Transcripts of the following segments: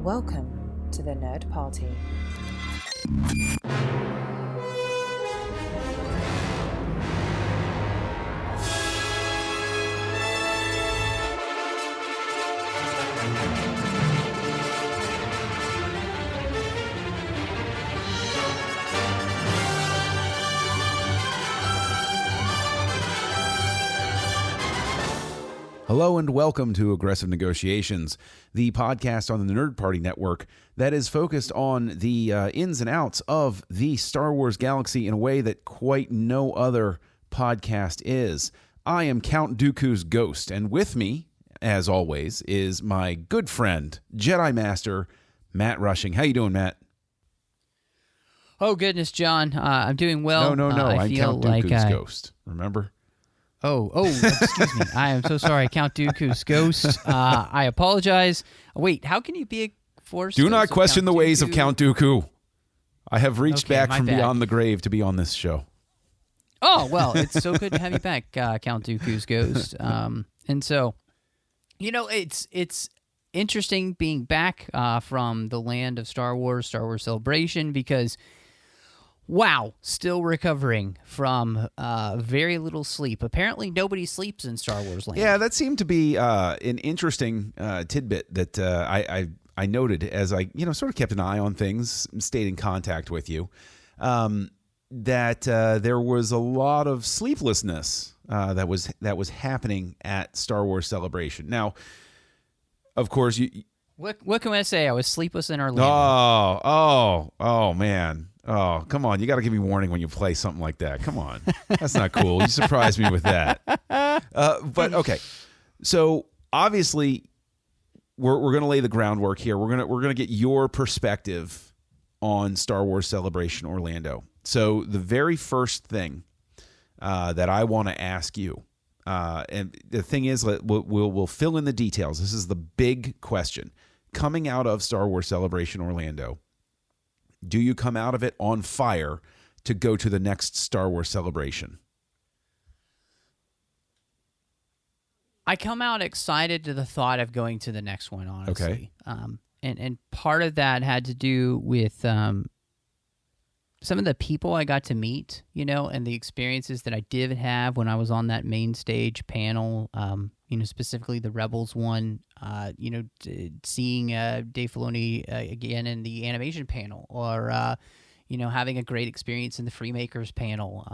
Welcome to the Nerd Party. Hello and welcome to Aggressive Negotiations, the podcast on the Nerd Party Network that is focused on the ins and outs of the Star Wars galaxy in a way that quite no other podcast is. I am Count Dooku's ghost, and with me, as always, is my good friend, Jedi Master Matt Rushing. How you doing, Matt? Oh, goodness, John. I'm doing well. No. I I'm feel Count Dooku's ghost. Remember? Excuse me. I am so sorry, Count Dooku's ghost. I apologize. Wait, how can you be a Force Do ghost not of question Count the ways of Dooku? Count Dooku. I have reached Okay, back my from bad. beyond the grave to be on this show. Oh, well, it's so good to have you back, Count Dooku's ghost. And so, you know, it's interesting being back from the land of Star Wars Celebration, because wow, still recovering from very little sleep. Apparently, nobody sleeps in Star Wars land. Yeah, that seemed to be an interesting tidbit that I noted as I sort of kept an eye on things, stayed in contact with you. That there was a lot of sleeplessness that was happening at Star Wars Celebration. Now, of course, What can I say? I was sleepless in Orlando. Oh, man. Oh, come on. You got to give me warning when you play something like that. Come on. That's not cool. You surprised me with that. But, okay. So, obviously, we're going to lay the groundwork here. We're going to get your perspective on Star Wars Celebration Orlando. So, the very first thing that I want to ask you, and the thing is, we'll fill in the details. This is the big question. Coming out of Star Wars Celebration Orlando, do you come out of it on fire to go to the next Star Wars Celebration? I come out excited to the thought of going to the next one, honestly. Okay. And part of that had to do with some of the people I got to meet, and the experiences that I did have when I was on that main stage panel, specifically the Rebels one, seeing Dave Filoni again in the animation panel, or, having a great experience in the Freemakers panel,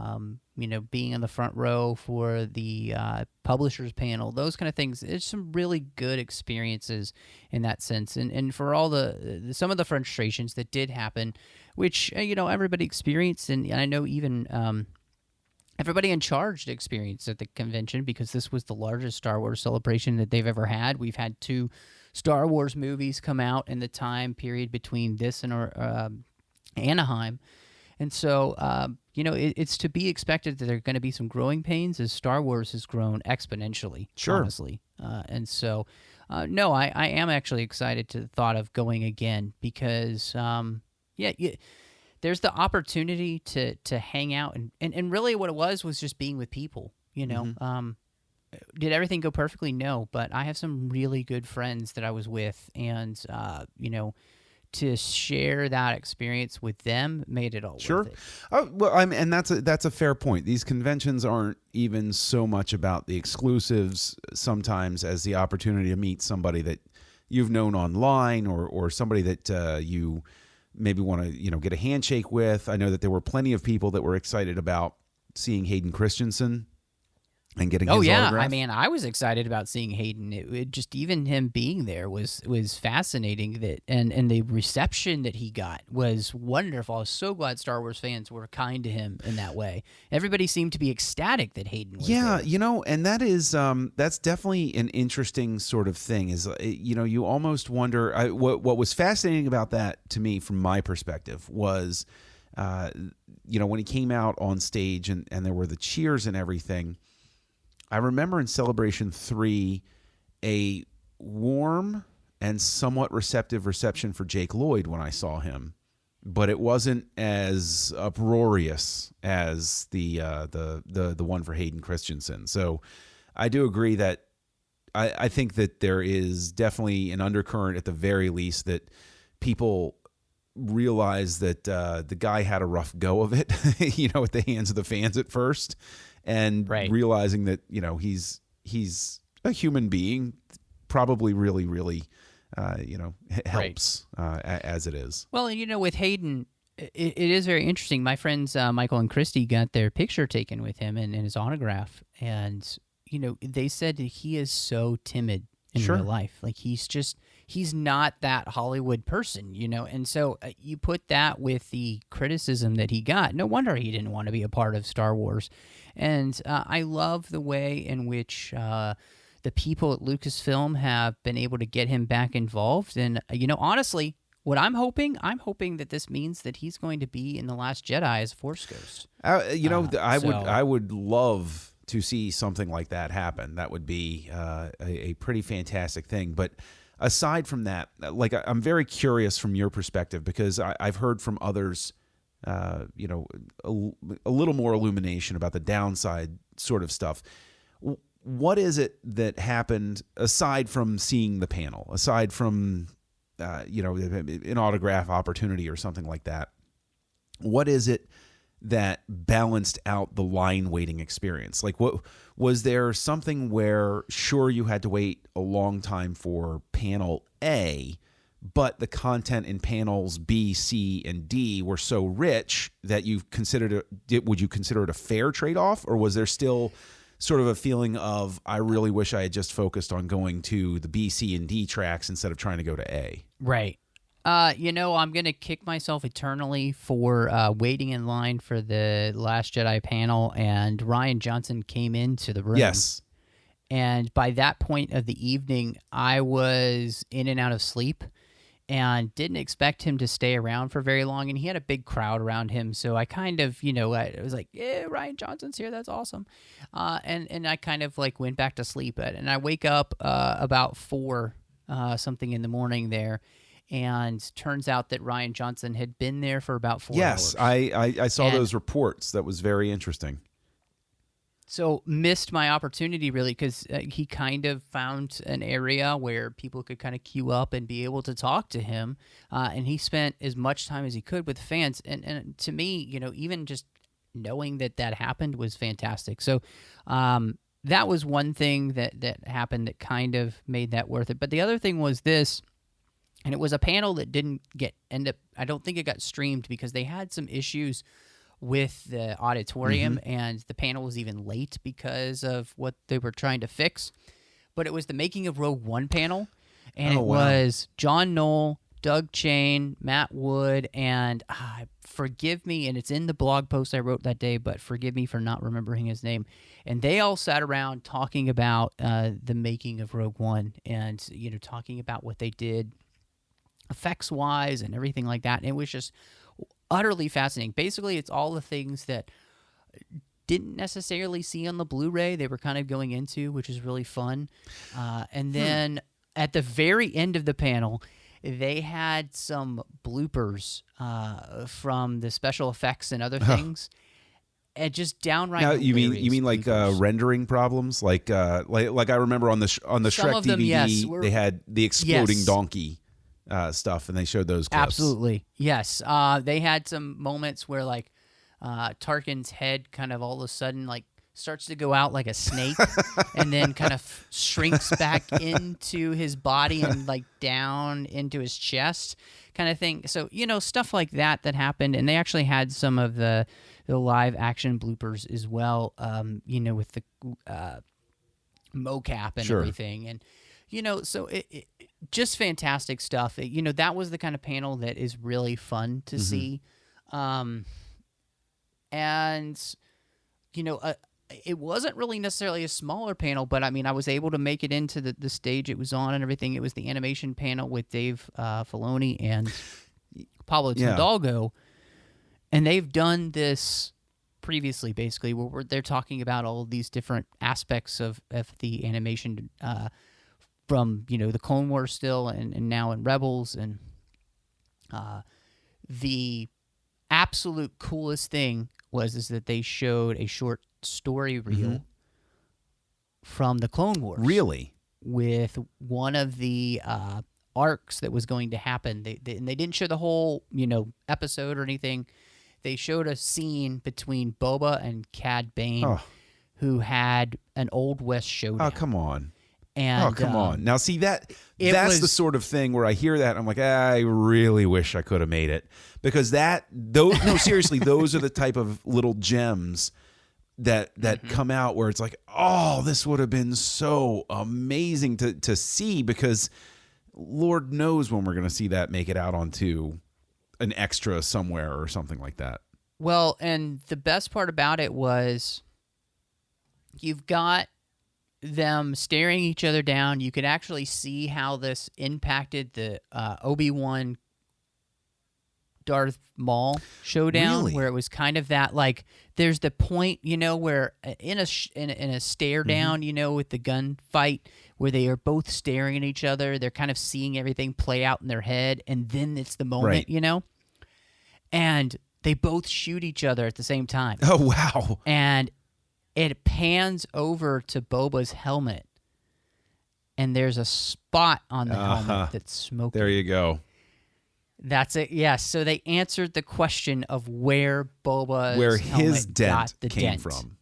being in the front row for the Publishers panel, those kind of things. There's some really good experiences in that sense. And for all some of the frustrations that did happen, which, everybody experienced, and I know even everybody in charge experienced at the convention, because this was the largest Star Wars celebration that they've ever had. We've had 2 Star Wars movies come out in the time period between this and Anaheim. And so, it's to be expected that there are going to be some growing pains as Star Wars has grown exponentially, honestly. And so, no, I am actually excited to the thought of going again, because, there's the opportunity to hang out. And really what it was just being with people, Mm-hmm. Did everything go perfectly? No, but I have some really good friends that I was with, and, to share that experience with them made it all worth it. And that's a fair point. These conventions aren't even so much about the exclusives sometimes as the opportunity to meet somebody that you've known online, or somebody that you maybe want to get a handshake with. I know that there were plenty of people that were excited about seeing Hayden Christensen and getting his autograph. I mean, I was excited about seeing Hayden. It just, even him being there was fascinating. And the reception that he got was wonderful. I was so glad Star Wars fans were kind to him in that way. Everybody seemed to be ecstatic that Hayden was there. And that is that's definitely an interesting sort of thing. Is you almost wonder. What was fascinating about that to me, from my perspective, was when he came out on stage and there were the cheers and everything. I remember in Celebration 3, a warm and somewhat receptive reception for Jake Lloyd when I saw him, but it wasn't as uproarious as the one for Hayden Christensen. So I do agree that I think that there is definitely an undercurrent at the very least that people realize that the guy had a rough go of it, at the hands of the fans at first, and realizing that, he's a human being, probably really, really, helps as it is. Well, with Hayden, it is very interesting. My friends Michael and Christy got their picture taken with him and his autograph, and they said that he is so timid in real life. Like he's not that Hollywood person, and so you put that with the criticism that he got. No wonder he didn't want to be a part of Star Wars. And I love the way in which the people at Lucasfilm have been able to get him back involved. And, honestly, what I'm hoping that this means that he's going to be in The Last Jedi as a Force Ghost. I would love to see something like that happen. That would be a pretty fantastic thing. But aside from that, I'm very curious from your perspective, because I've heard from others, a little more illumination about the downside sort of stuff. What is it that happened aside from seeing the panel, aside from, an autograph opportunity or something like that? What is it that balanced out the line waiting experience? Like, what was there something where, sure, you had to wait a long time for panel A, but the content in panels B, C, and D were so rich that you considered it? Would you consider it a fair trade-off, or was there still sort of a feeling of, I really wish I had just focused on going to the B, C, and D tracks instead of trying to go to A? Right. I'm going to kick myself eternally for waiting in line for the Last Jedi panel, and Rian Johnson came into the room. Yes. And by that point of the evening, I was in and out of sleep and didn't expect him to stay around for very long. And he had a big crowd around him. So I kind of, I was like, yeah, Rian Johnson's here. That's awesome. And I kind of went back to sleep. And I wake up about 4 something in the morning there. And turns out that Rian Johnson had been there for about 4 hours. Yes, I saw those reports. That was very interesting. So missed my opportunity, really, because he kind of found an area where people could kind of queue up and be able to talk to him. And he spent as much time as he could with fans. And to me, even just knowing that happened was fantastic. So that was one thing that happened that kind of made that worth it. But the other thing was this. And it was a panel that didn't I don't think it got streamed because they had some issues with the auditorium, and the panel was even late because of what they were trying to fix. But it was the Making of Rogue One panel, and was John Knoll, Doug Chain, Matt Wood, and forgive me, and it's in the blog post I wrote that day, but forgive me for not remembering his name. And they all sat around talking about the Making of Rogue One, and talking about what they did effects-wise and everything like that. And it was just utterly fascinating. Basically, it's all the things that didn't necessarily see on the Blu-ray they were kind of going into, which is really fun. And then at the very end of the panel, they had some bloopers from the special effects and other things. And just downright. Now, you mean like rendering problems, like I remember on the Shrek DVD, they had the exploding donkey stuff, and they showed those clips. Absolutely, yes. They had some moments where Tarkin's head kind of all of a sudden starts to go out like a snake, and then kind of shrinks back into his body and down into his chest, kind of thing. So stuff like that happened, and they actually had some of the live action bloopers as well. With the mocap and everything, and so it just fantastic stuff. That was the kind of panel that is really fun to see. It wasn't really necessarily a smaller panel, but I was able to make it into the stage it was on and everything. It was the animation panel with Dave Filoni and Pablo Hidalgo, and they've done this previously, basically, where they're talking about all of these different aspects of the animation from the Clone Wars still and now in Rebels, and the absolute coolest thing is that they showed a short story reel from the Clone Wars. Really? with one of the arcs that was going to happen. And they didn't show the whole, episode or anything. They showed a scene between Boba and Cad Bane, who had an Old West showdown. Oh, come on. And, come on. Now, see, that's the sort of thing where I hear that, and I'm like, I really wish I could have made it. Because seriously, those are the type of little gems that come out where it's like, oh, this would have been so amazing to see, because Lord knows when we're going to see that make it out onto an extra somewhere or something like that. Well, and the best part about it was you've got them staring each other down. You could actually see how this impacted the Obi-Wan Darth Maul showdown, Really? where it was kind of that, like, there's the point, where in a stare down, with the gunfight, where they are both staring at each other, they're kind of seeing everything play out in their head, and then it's the moment, right. And they both shoot each other at the same time. Oh, wow. And it pans over to Boba's helmet, and there's a spot on the helmet that's smoking. There you go. That's it. Yes. So they answered the question of where his dent got the came dent from.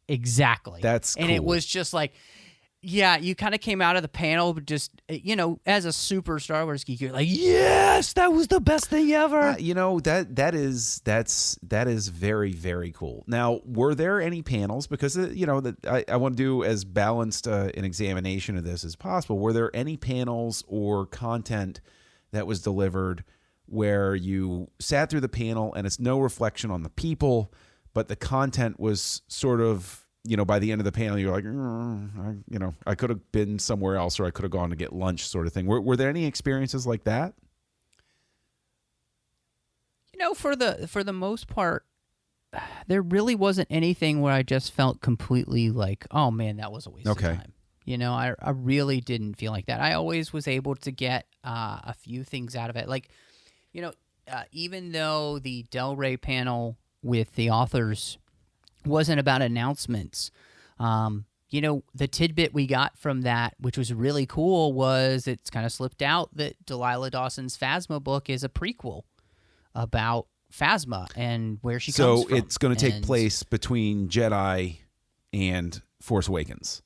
Exactly. That's and cool. it was just like, yeah, you kind of came out of the panel, but just as a super Star Wars geek, you're like, yes, that was the best thing ever. That is very, very cool. Now, were there any panels, because I want to do as balanced an examination of this as possible? Were there any panels or content that was delivered where you sat through the panel and it's no reflection on the people, but the content was sort of, by the end of the panel, you're like, I could have been somewhere else, or I could have gone to get lunch, sort of thing. Were there any experiences like that? For the most part, there really wasn't anything where I just felt completely like, oh man, that was a waste of time. I really didn't feel like that. I always was able to get a few things out of it. Like, even though the Del Rey panel with the authors wasn't about announcements, the tidbit we got from that, which was really cool, was it's kind of slipped out that Delilah Dawson's Phasma book is a prequel about Phasma and where she comes from. So it's going to take place between Jedi and Force Awakens.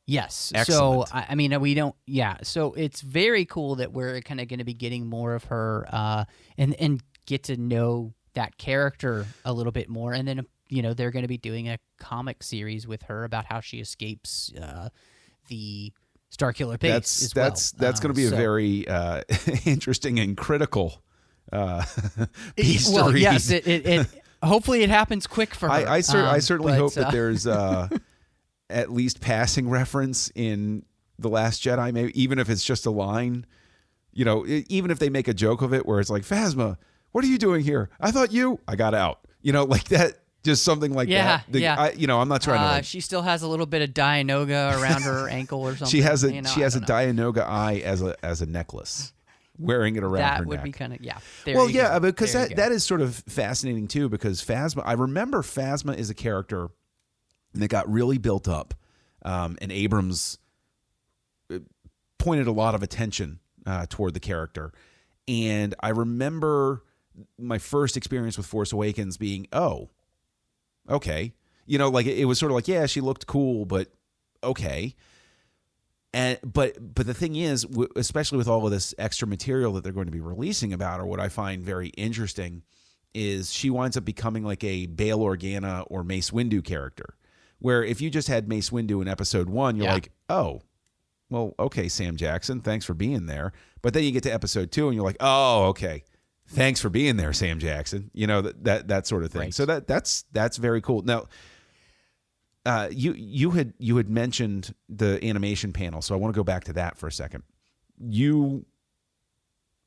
Yes. Excellent. So, we don't, so it's very cool that we're kind of going to be getting more of her and get to know that character a little bit more. And then, they're going to be doing a comic series with her about how she escapes the Starkiller base That's going to be a very interesting and critical piece to read. Yes, it hopefully it happens quick for her. I certainly hope that there's at least passing reference in The Last Jedi, maybe, even if it's just a line. Even if they make a joke of it where it's like, Phasma, what are you doing here? I got out. Like that, just something like that. I'm not trying to. She still has a little bit of Dianoga around her ankle or something. She has a Dianoga eye as a necklace, wearing it around her neck. That would be kind of, because that is sort of fascinating too, because Phasma, I remember Phasma is a character that got really built up, and Abrams pointed a lot of attention toward the character. And I remember my first experience with Force Awakens being, oh, okay. It was sort of like, yeah, she looked cool, but okay. But the thing is, especially with all of this extra material that they're going to be releasing about her, what I find very interesting is she winds up becoming like a Bail Organa or Mace Windu character, where if you just had Mace Windu in episode 1, you're like, oh, well, okay, Sam Jackson, thanks for being there. But then you get to episode 2 and you're like, oh, okay, thanks for being there, Sam Jackson. That sort of thing. Right. So that's very cool. Now, you had mentioned the animation panel, so I want to go back to that for a second. You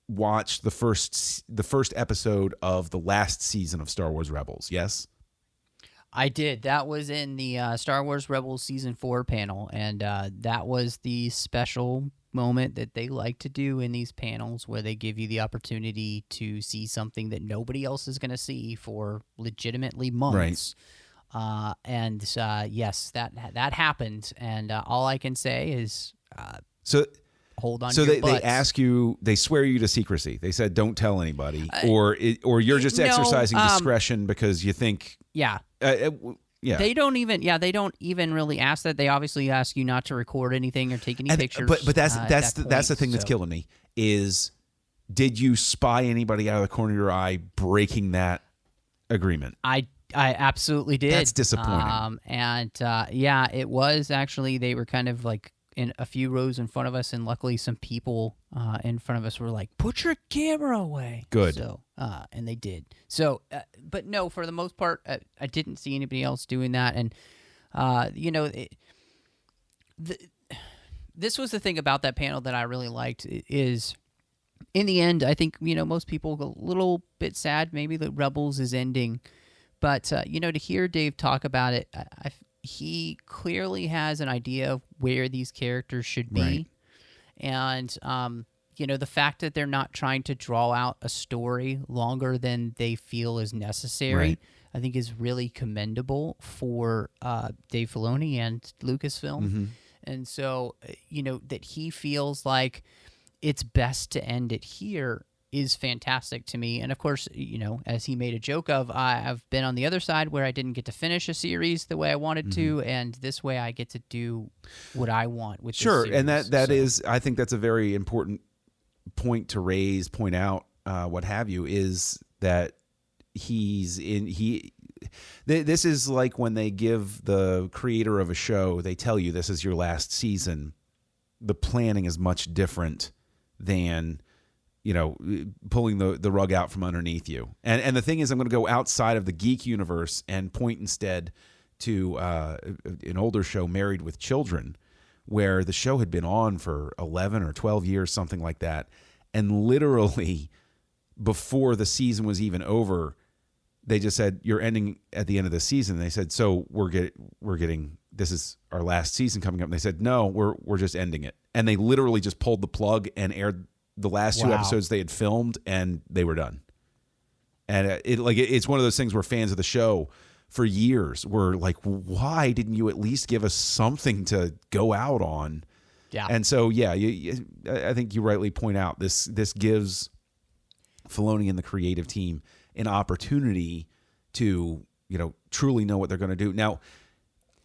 watched the first episode of the last season of Star Wars Rebels, yes? I did. That was in the Star Wars Rebels Season 4 panel, and that was the special moment that they like to do in these panels, where they give you the opportunity to see something that nobody else is going to see for legitimately months. Right. Yes, that happened, and all I can say is So hold on. So to your they butts. ask you, they swear you to secrecy. They said, don't tell anybody, or you're just exercising discretion because you think. Yeah. Yeah. They don't even really ask that. They obviously ask you not to record anything or take any pictures. But that's the thing that's so. killing me is, did you spy anybody out of the corner of your eye breaking that agreement? I absolutely did. That's disappointing. It was actually, they were kind of like in a few rows in front of us, and luckily some people in front of us were like, "Put your camera away." Good. So, and they did. So, but no, for the most part, I didn't see anybody else doing that, and this was the thing about that panel that I really liked is. In the end, I think, most people go a little bit sad maybe that Rebels is ending. But, to hear Dave talk about it, he clearly has an idea of where these characters should be. Right. And, the fact that they're not trying to draw out a story longer than they feel is necessary, Right. I think is really commendable for Dave Filoni and Lucasfilm. Mm-hmm. And so, that he feels like it's best to end it here is fantastic to me. And of course, as he made a joke of, I've been on the other side where I didn't get to finish a series the way I wanted to, and this way I get to do what I want with this series. And that is, I think that's a very important point to point out, what have you, is that this is like when they give the creator of a show, they tell you this is your last season. The planning is much different than, pulling the rug out from underneath you. And the thing is, I'm going to go outside of the geek universe and point instead to an older show, Married with Children, where the show had been on for 11 or 12 years, something like that. And literally before the season was even over, they just said, you're ending at the end of the season. And they said, so we're getting, this is our last season coming up. And they said, no, we're just ending it. And they literally just pulled the plug and aired the last two episodes they had filmed, and they were done. And it's one of those things where fans of the show for years were like, why didn't you at least give us something to go out on? Yeah. And so, I think you rightly point out this gives Filoni and the creative team an opportunity to, truly know what they're going to do. Now,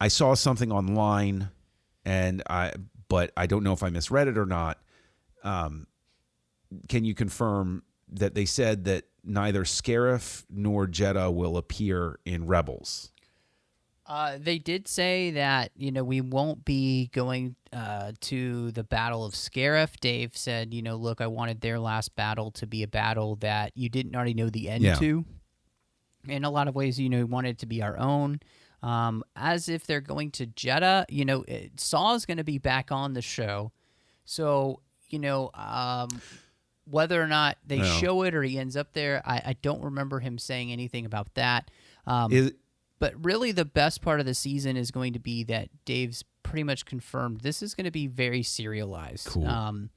I saw something online, but I don't know if I misread it or not. Can you confirm that they said that neither Scarif nor Jedha will appear in Rebels? They did say that, we won't be going to the Battle of Scarif. Dave said, look, I wanted their last battle to be a battle that you didn't already know the end to. In a lot of ways, wanted it to be our own. As if they're going to Jedha, Saw is going to be back on the show. So, whether or not they show it or he ends up there, I don't remember him saying anything about that. But really the best part of the season is going to be that Dave's pretty much confirmed this is going to be very serialized. Cool. And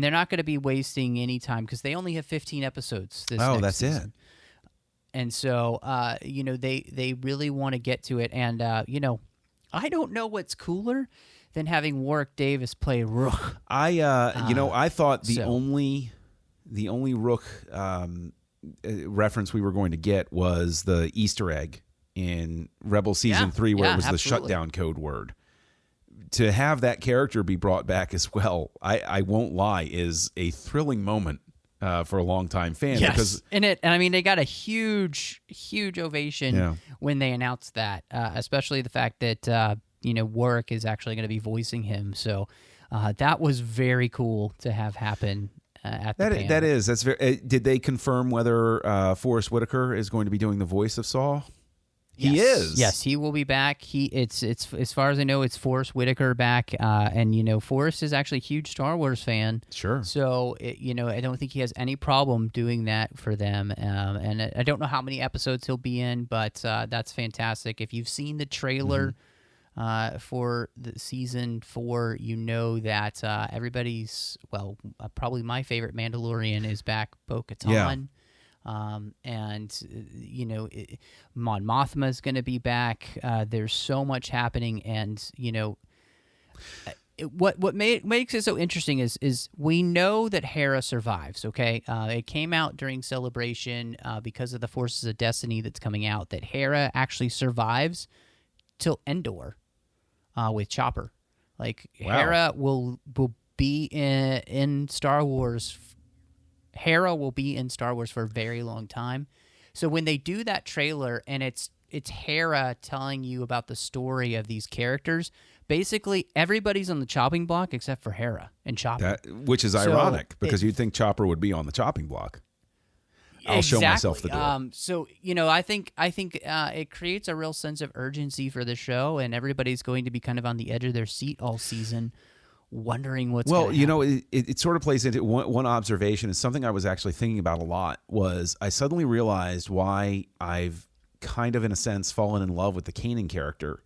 they're not going to be wasting any time because they only have 15 episodes this next season. It. And so, they really want to get to it. And, I don't know what's cooler than having Warwick Davis play Rook. I thought the only Rook reference we were going to get was the Easter egg in Rebel Season 3 where it was absolutely. the shutdown code word. To have that character be brought back as well, I won't lie, is a thrilling moment for a longtime fan. Yes, and I mean, they got a huge ovation when they announced that, especially the fact that Warwick is actually going to be voicing him. So that was very cool to have happen at the panel. That's very. Did they confirm whether Forrest Whitaker is going to be doing the voice of Saw? Yes. He is. Yes, he will be back. It's as far as I know, it's Forrest Whitaker back, and Forrest is actually a huge Star Wars fan. Sure. So I don't think he has any problem doing that for them. And I don't know how many episodes he'll be in, but that's fantastic. If you've seen the trailer for the season 4, you know that everybody's probably my favorite Mandalorian is back, Bo-Katan. Yeah. Mon Mothma is going to be back. There's so much happening, and makes it so interesting is we know that Hera survives. Okay, it came out during Celebration because of the Forces of Destiny that's coming out. That Hera actually survives till Endor with Chopper. Like Wow. Hera will be in Star Wars. Hera will be in Star Wars for a very long time. So when they do that trailer and it's Hera telling you about the story of these characters, basically everybody's on the chopping block except for Hera and Chopper. Which is ironic because you'd think Chopper would be on the chopping block. I'll show myself the door. So I think it creates a real sense of urgency for the show, and everybody's going to be kind of on the edge of their seat all season, wondering what's Well, going to happen. it sort of plays into one observation, is something I was actually thinking about a lot, was I suddenly realized why I've kind of, in a sense, fallen in love with the Kanan character,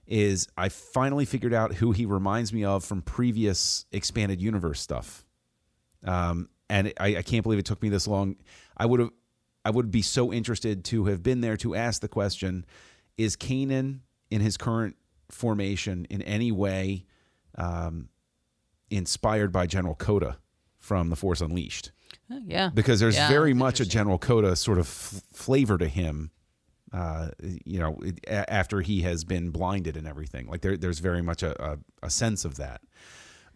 is I finally figured out who he reminds me of from previous expanded universe stuff. And I can't believe it took me this long. I would be so interested to have been there to ask the question, is Kanan in his current formation in any way inspired by General Coda from The Force Unleashed? Yeah. Because there's very that's much a General Coda sort of flavor to him, after he has been blinded and everything. Like there's very much a sense of that.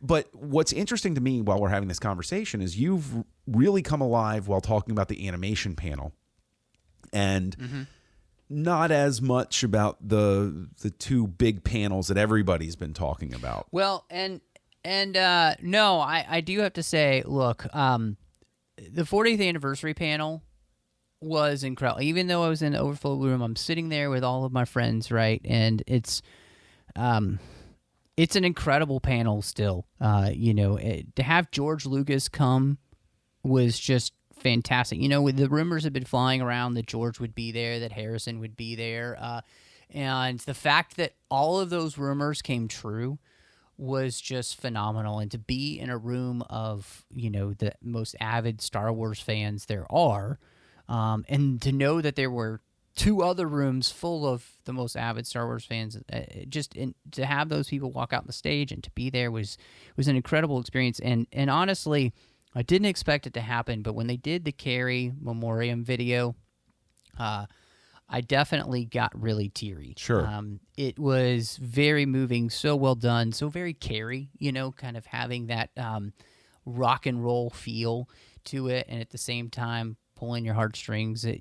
But what's interesting to me while we're having this conversation is you've really come alive while talking about the animation panel, and not as much about the two big panels that everybody's been talking about. Well, and no, I do have to say, look, the 40th anniversary panel was incredible. Even though I was in the overflow room, I'm sitting there with all of my friends, right? And it's an incredible panel still. To have George Lucas come was just fantastic. The rumors have been flying around that George would be there, that Harrison would be there. And the fact that all of those rumors came true was just phenomenal. And to be in a room of, the most avid Star Wars fans there are, and to know that there were two other rooms full of the most avid Star Wars fans, to have those people walk out on the stage and to be there was an incredible experience. And honestly, I didn't expect it to happen, but when they did the Carrie Memoriam video, I definitely got really teary. Sure. It was very moving, so well done, so very Carrie, kind of having that rock and roll feel to it, and at the same time pulling your heartstrings. It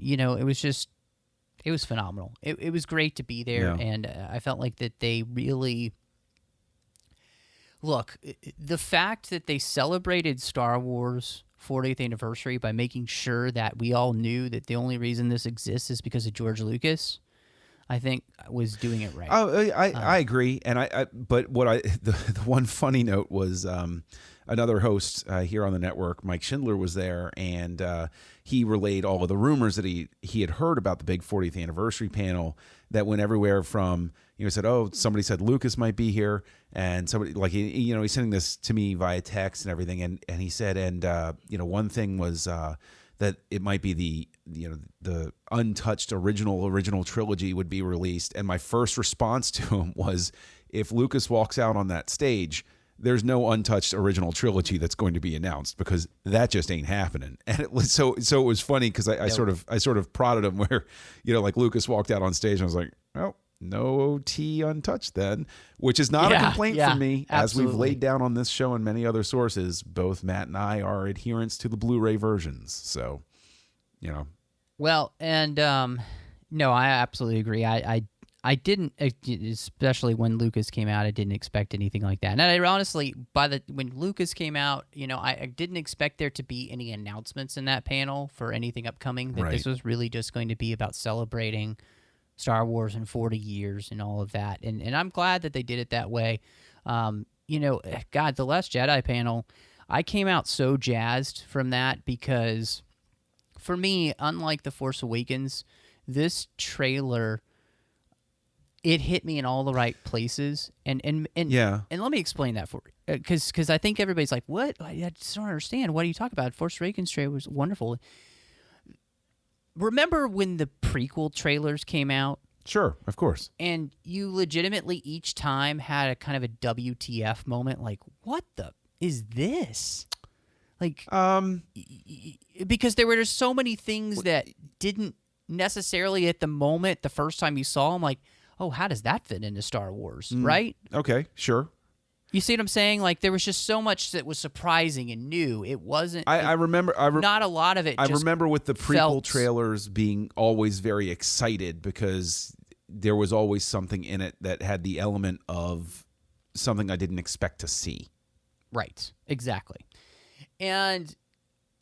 was phenomenal. It was great to be there, and I felt like that they really... Look, the fact that they celebrated Star Wars 40th anniversary by making sure that we all knew that the only reason this exists is because of George Lucas, I think was doing it right. Oh, I agree. And but the one funny note was another host here on the network, Mike Schindler, was there, and he relayed all of the rumors that he had heard about the big 40th anniversary panel that went everywhere from, said, oh, somebody said Lucas might be here, and somebody, like, he's sending this to me via text and everything, and he said, and one thing was that it might be the untouched original trilogy would be released, and my first response to him was, if Lucas walks out on that stage, there's no untouched original trilogy that's going to be announced, because that just ain't happening. And it was so it was funny because I sort of prodded him where, like Lucas walked out on stage and I was like, oh, no OT untouched then, which is not a complaint from me. Absolutely. As we've laid down on this show and many other sources, both Matt and I are adherents to the Blu-ray versions. So, Well, and no, I absolutely agree. I didn't, especially when Lucas came out, I didn't expect anything like that. And I honestly, when Lucas came out, I didn't expect there to be any announcements in that panel for anything upcoming. That This was really just going to be about celebrating Star Wars in 40 years and all of that. And I'm glad that they did it that way. God, the Last Jedi panel, I came out so jazzed from that because, for me, unlike The Force Awakens, this trailer, it hit me in all the right places, and let me explain that for because I think everybody's like, what? I just don't understand. What are you talking about? Force Awakens trailer was wonderful. Remember when the prequel trailers came out? Sure, of course. And you legitimately each time had a kind of a WTF moment, like, what the is this? Like, because there were just so many things that didn't necessarily at the moment, the first time you saw them, like, oh, how does that fit into Star Wars, right? Okay, sure. You see what I'm saying? Like, there was just so much that was surprising and new. It wasn't. I remember. Not a lot of it. I just remember with the prequel trailers being always very excited because there was always something in it that had the element of something I didn't expect to see. Right. Exactly. And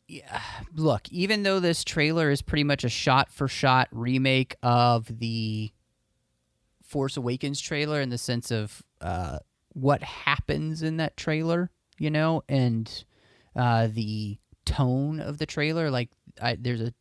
yeah, look, even though this trailer is pretty much a shot-for-shot remake of the Force Awakens trailer in the sense of what happens in that trailer, you know, and the tone of the trailer. Like, there's a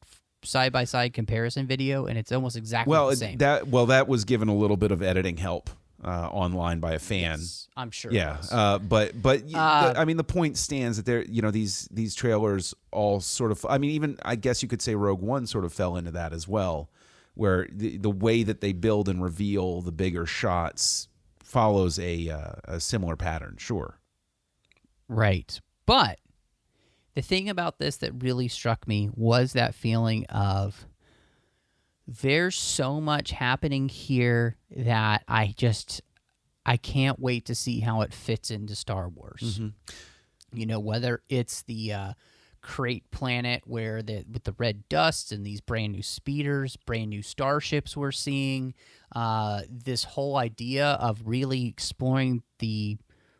side-by-side comparison video, and it's almost exactly the same. That was given a little bit of editing help online by a fan. Yes, I'm sure. Yeah, I mean, the point stands that there, you know, these trailers all sort of. I mean, even I guess you could say Rogue One sort of fell into that as well, where the way that they build and reveal the bigger shots follows a similar pattern. Sure. Right. But the thing about this that really struck me was that feeling of there's so much happening here that I can't wait to see how it fits into Star Wars. Mm-hmm. You know, whether it's the Crate planet where with the red dust and these brand new speeders, brand new starships we're seeing, this whole idea of really exploring the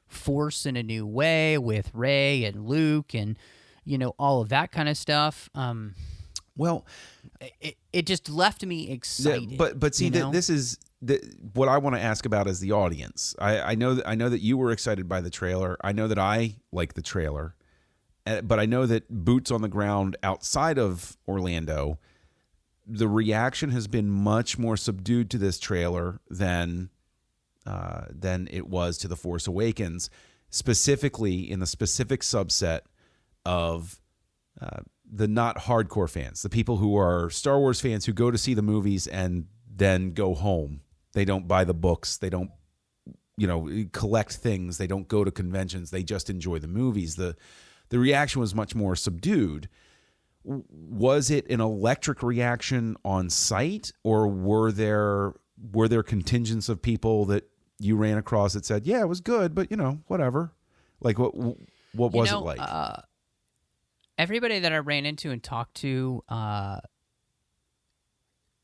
Force in a new way with Rey and Luke and, you know, all of that kind of stuff. Well, it just left me excited. But see, this is what I want to ask about as the audience. I know that you were excited by the trailer. I know that I like the trailer. But I know that boots on the ground outside of Orlando, the reaction has been much more subdued to this trailer than it was to The Force Awakens, specifically in the specific subset of the not hardcore fans, the people who are Star Wars fans who go to see the movies and then go home. They don't buy the books. They don't, you know, collect things. They don't go to conventions. They just enjoy the movies. The reaction was much more subdued. Was it an electric reaction on site, or were there contingents of people that you ran across that said, "Yeah, it was good, but you know, whatever." Like what was it like? Everybody that I ran into and talked to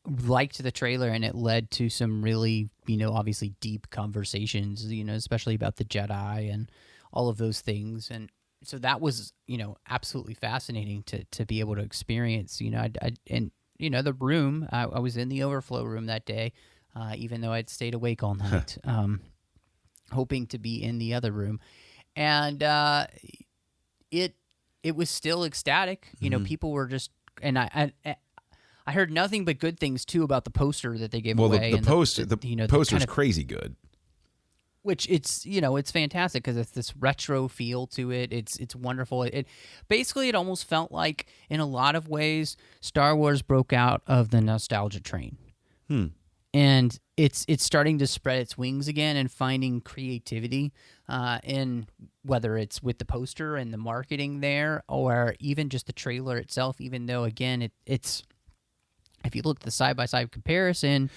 liked the trailer, and it led to some really, you know, obviously deep conversations, you know, especially about the Jedi and all of those things. And so that was, you know, absolutely fascinating to be able to experience, you know, and, you know, the room, I was in the overflow room that day, even though I'd stayed awake all night, hoping to be in the other room. And it was still ecstatic. You know, people were just, and I heard nothing but good things too about the poster that they gave away. The poster's crazy good. Which it's, you know, it's fantastic because it's this retro feel to it. It's wonderful. It basically, it almost felt like in a lot of ways Star Wars broke out of the nostalgia train. And it's starting to spread its wings again and finding creativity in whether it's with the poster and the marketing there, or even just the trailer itself, even though, again, it's if you look at the side-by-side comparison,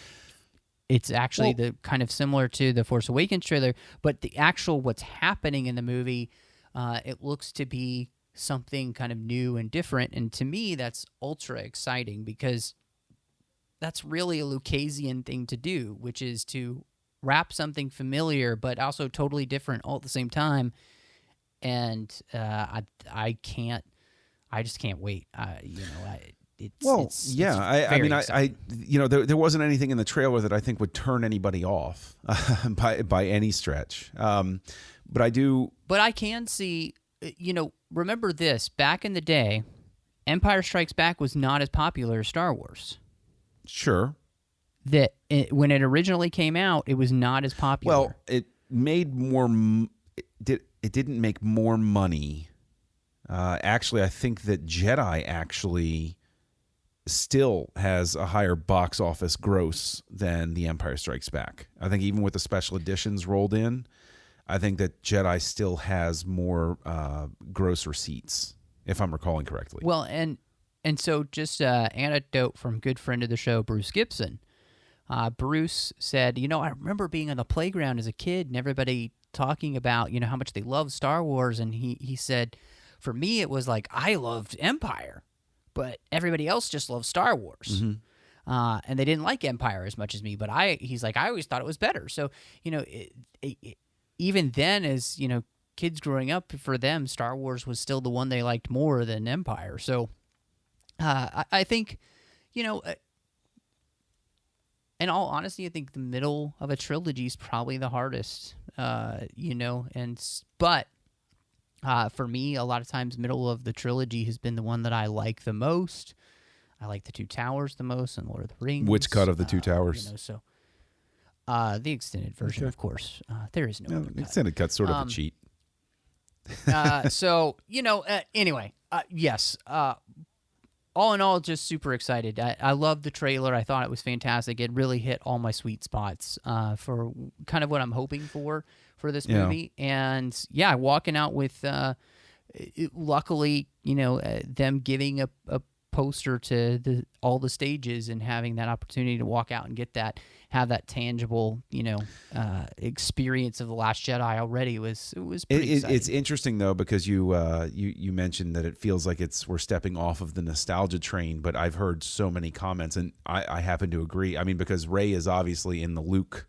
it's actually the kind of similar to the Force Awakens trailer, but the actual what's happening in the movie, it looks to be something kind of new and different. And to me, that's ultra exciting because that's really a Lucasian thing to do, which is to wrap something familiar but also totally different all at the same time. And I just can't wait. You know, I mean, you know, there wasn't anything in the trailer that I think would turn anybody off by any stretch. But I can see, you know, remember this, back in the day, Empire Strikes Back was not as popular as Star Wars. Sure. When it originally came out, it was not as popular. Well, it made more, it didn't make more money. Actually, I think that Jedi actually still has a higher box office gross than The Empire Strikes Back. I think even with the special editions rolled in, I think that Jedi still has more gross receipts, if I'm recalling correctly. Well, and so just an anecdote from good friend of the show, Bruce Gibson. Bruce said, I remember being on the playground as a kid and everybody talking about, how much they love Star Wars. And he said, for me, it was like I loved Empire, but everybody else just loved Star Wars. Mm-hmm. And they didn't like Empire as much as me. But he's like, I always thought it was better. So, even then, as, kids growing up, for them, Star Wars was still the one they liked more than Empire. So I think, in all honesty, I think the middle of a trilogy is probably the hardest, but for me, a lot of times, middle of the trilogy has been the one that I like the most. I like the Two Towers the most and Lord of the Rings. Which cut of the Two Towers? The extended version, of course. There is no other cut. Extended cut's sort of a cheat. Anyway, yes. All in all, just super excited. I loved the trailer. I thought it was fantastic. It really hit all my sweet spots for kind of what I'm hoping for this movie. And yeah, walking out with, luckily, them giving a poster to all the stages and having that opportunity to walk out and have that tangible, experience of The Last Jedi already was pretty exciting. It's interesting though, because you mentioned that it feels like we're stepping off of the nostalgia train, but I've heard so many comments and I happen to agree. I mean, because Rey is obviously in the Luke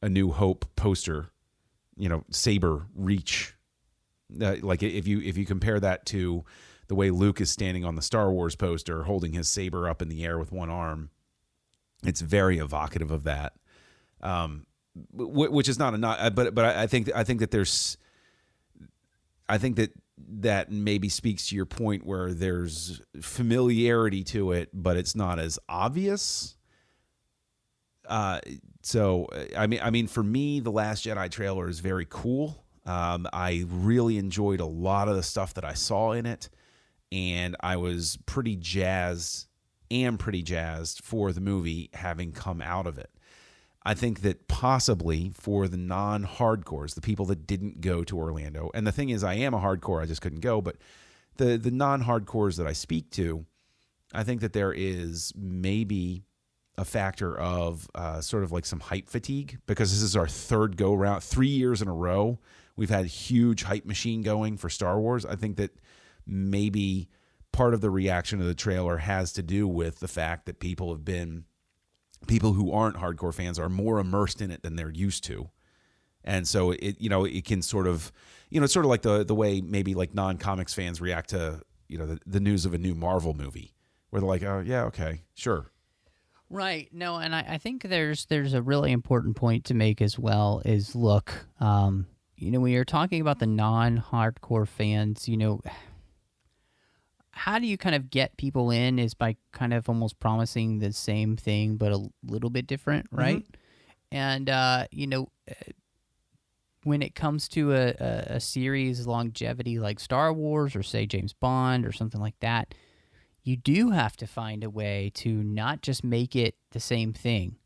A New Hope poster, saber reach. Like if you compare that to the way Luke is standing on the Star Wars poster, holding his saber up in the air with one arm, it's very evocative of that. Which is not but I think that maybe speaks to your point where there's familiarity to it, but it's not as obvious. So I mean, for me, the Last Jedi trailer is very cool. I really enjoyed a lot of the stuff that I saw in it, and I was pretty jazzed for the movie having come out of it. I think that possibly for the non-hardcores, the people that didn't go to Orlando, and the thing is, I am a hardcore, I just couldn't go, but the non-hardcores that I speak to, I think that there is maybe a factor of sort of like some hype fatigue, because this is our third go-round, 3 years in a row. We've had a huge hype machine going for Star Wars. I think that maybe part of the reaction to the trailer has to do with the fact that people who aren't hardcore fans are more immersed in it than they're used to. And so it can sort of, it's sort of like the way maybe like non-comics fans react to, the news of a new Marvel movie, where they're like, oh yeah, okay, sure. Right. No, and I think there's a really important point to make as well is, look, when you're talking about the non-hardcore fans, how do you kind of get people in is by kind of almost promising the same thing but a little bit different, right? Mm-hmm. And, when it comes to a series longevity like Star Wars or, say, James Bond or something like that, you do have to find a way to not just make it the same thing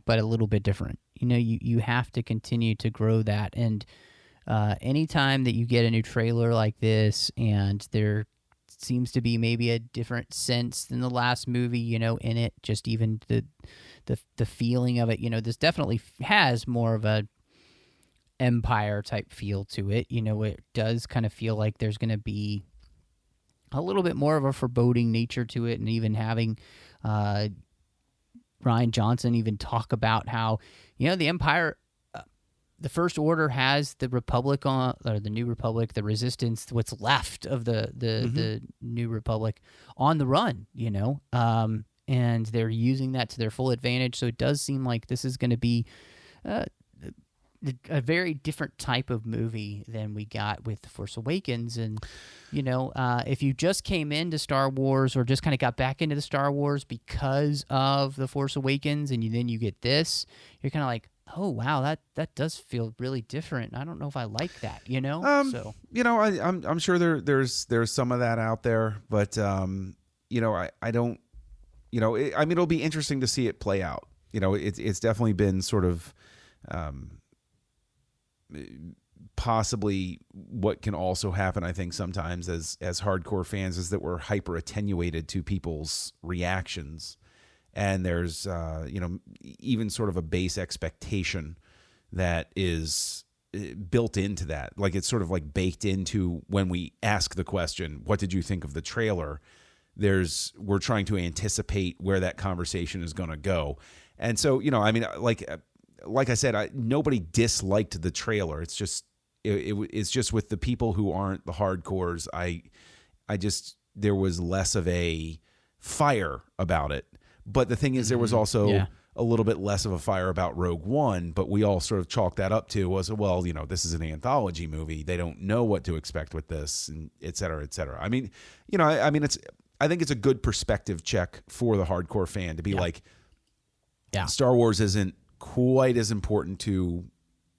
but a little bit different. You have to continue to grow that. And anytime that you get a new trailer like this and there seems to be maybe a different sense than the last movie, in it, just even the feeling of it, this definitely has more of a Empire type feel to it. It does kind of feel like there's going to be a little bit more of a foreboding nature to it, and even having Rian Johnson even talk about how, the Empire, the First Order has the Republic or the New Republic, the Resistance, what's left of the New Republic on the run, and they're using that to their full advantage. So it does seem like this is going to be a very different type of movie than we got with The Force Awakens. And, if you just came into Star Wars or just kind of got back into the Star Wars because of The Force Awakens, and then you get this, you're kind of like, oh wow, that does feel really different. I don't know if I like that, So I'm sure there's some of that out there, but I don't I mean, it'll be interesting to see it play out. It's definitely been sort of possibly what can also happen, I think, sometimes as hardcore fans, is that we're hyper attenuated to people's reactions. And there's, even sort of a base expectation that is built into that. Like, it's sort of like baked into when we ask the question, what did you think of the trailer? We're trying to anticipate where that conversation is going to go. And so, I mean, like I said, nobody disliked the trailer. It's just, it's just with the people who aren't the hardcores, there was less of a fire about it. But the thing is, there was also a little bit less of a fire about Rogue One, but we all sort of chalked that up to was, well, this is an anthology movie. They don't know what to expect with this, and et cetera, et cetera. I mean, I think it's a good perspective check for the hardcore fan to be like, Star Wars isn't quite as important to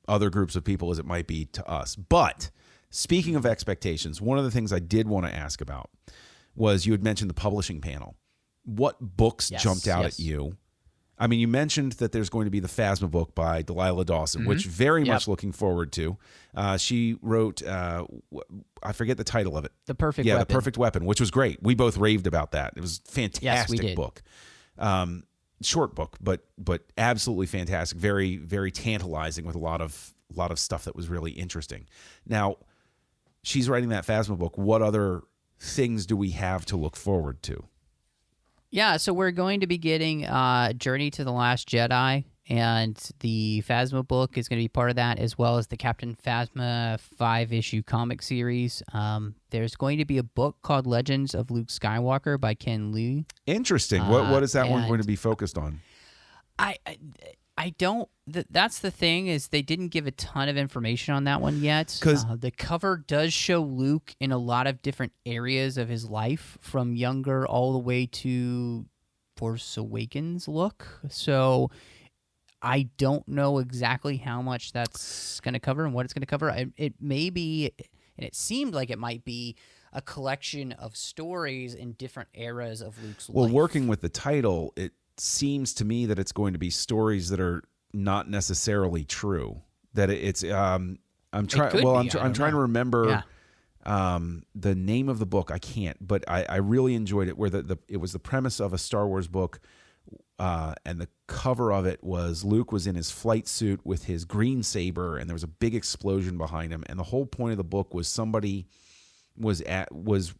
other groups of people as it might be to us. But speaking of expectations, one of the things I did want to ask about was, you had mentioned the publishing panel. What books jumped out at you? I mean, you mentioned that there's going to be the Phasma book by Delilah Dawson, which very much looking forward to. She wrote, I forget the title of it. The Perfect Weapon. Yeah, The Perfect Weapon, which was great. We both raved about that. It was a fantastic book. Short book, but absolutely fantastic. Very, very tantalizing with a lot of stuff that was really interesting. Now, she's writing that Phasma book. What other things do we have to look forward to? Yeah, so we're going to be getting Journey to the Last Jedi, and the Phasma book is going to be part of that, as well as the Captain Phasma 5-issue comic series. There's going to be a book called Legends of Luke Skywalker by Ken Liu. Interesting. What is that one going to be focused on? I don't. That's the thing, is they didn't give a ton of information on that one yet. Because the cover does show Luke in a lot of different areas of his life, from younger all the way to Force Awakens look. So I don't know exactly how much that's going to cover and what it's going to cover. It may be, and it seemed like it might be, a collection of stories in different eras of Luke's life. Well, working with the title, it seems to me that it's going to be stories that are not necessarily true. That I'm trying to remember the name of the book. I can't, but I really enjoyed it, where it was the premise of a Star Wars book, and the cover of it was Luke was in his flight suit with his green saber, and there was a big explosion behind him, and the whole point of the book was somebody was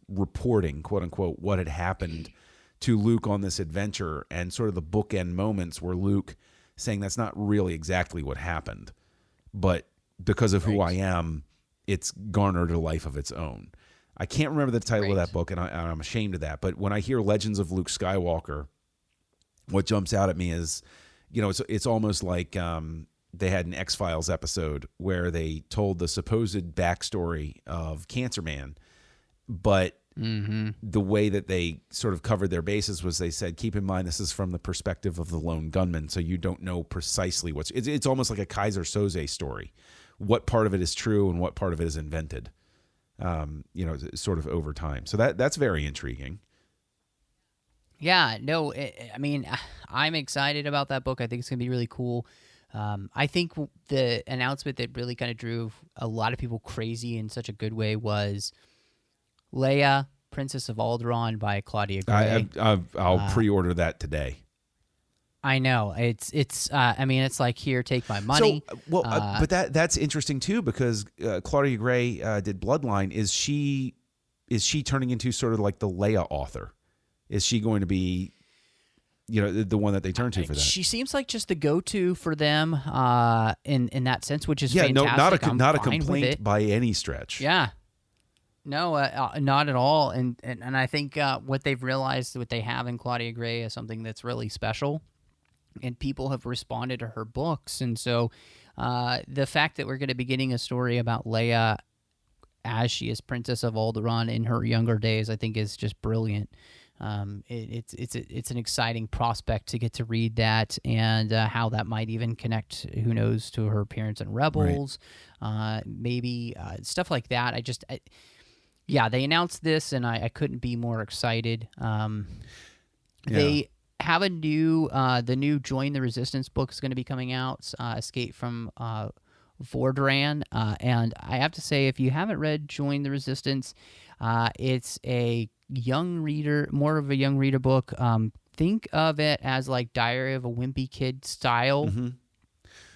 reporting, quote unquote, what had happened to Luke on this adventure, and sort of the bookend moments where Luke saying that's not really exactly what happened, but because of who I am, it's garnered a life of its own. I can't remember the title of that book, and I'm ashamed of that, but when I hear Legends of Luke Skywalker, what jumps out at me is, it's almost like they had an X-Files episode where they told the supposed backstory of Cancer Man, but the way that they sort of covered their bases was they said, keep in mind, this is from the perspective of the lone gunman, so you don't know precisely it's almost like a Kaiser Soze story. What part of it is true and what part of it is invented, sort of over time. So that's very intriguing. Yeah, no, I mean, I'm excited about that book. I think it's going to be really cool. I think the announcement that really kind of drew a lot of people crazy in such a good way was Leia, Princess of Alderaan by Claudia Gray. I'll pre-order that today. I know. It's I mean, it's like, here, take my money. So, but that's interesting too, because Claudia Gray did Bloodline. Is she turning into sort of like the Leia author? Is she going to be, the one that they turn to for that? She seems like just the go-to for them in that sense, which is fantastic. No, not a complaint by any stretch. Yeah. No, not at all. And I think what they've realized, what they have in Claudia Gray, is something that's really special, and people have responded to her books. And so the fact that we're going to be getting a story about Leia as she is Princess of Alderaan in her younger days, I think is just brilliant. It's an exciting prospect to get to read that, and how that might even connect, who knows, to her appearance in Rebels, maybe stuff like that. They announced this, and I couldn't be more excited. They have a new the new Join the Resistance book is going to be coming out, Escape from Vordran, and I have to say, if you haven't read Join the Resistance, it's a young reader, more of a young reader book. Think of it as like Diary of a Wimpy Kid style.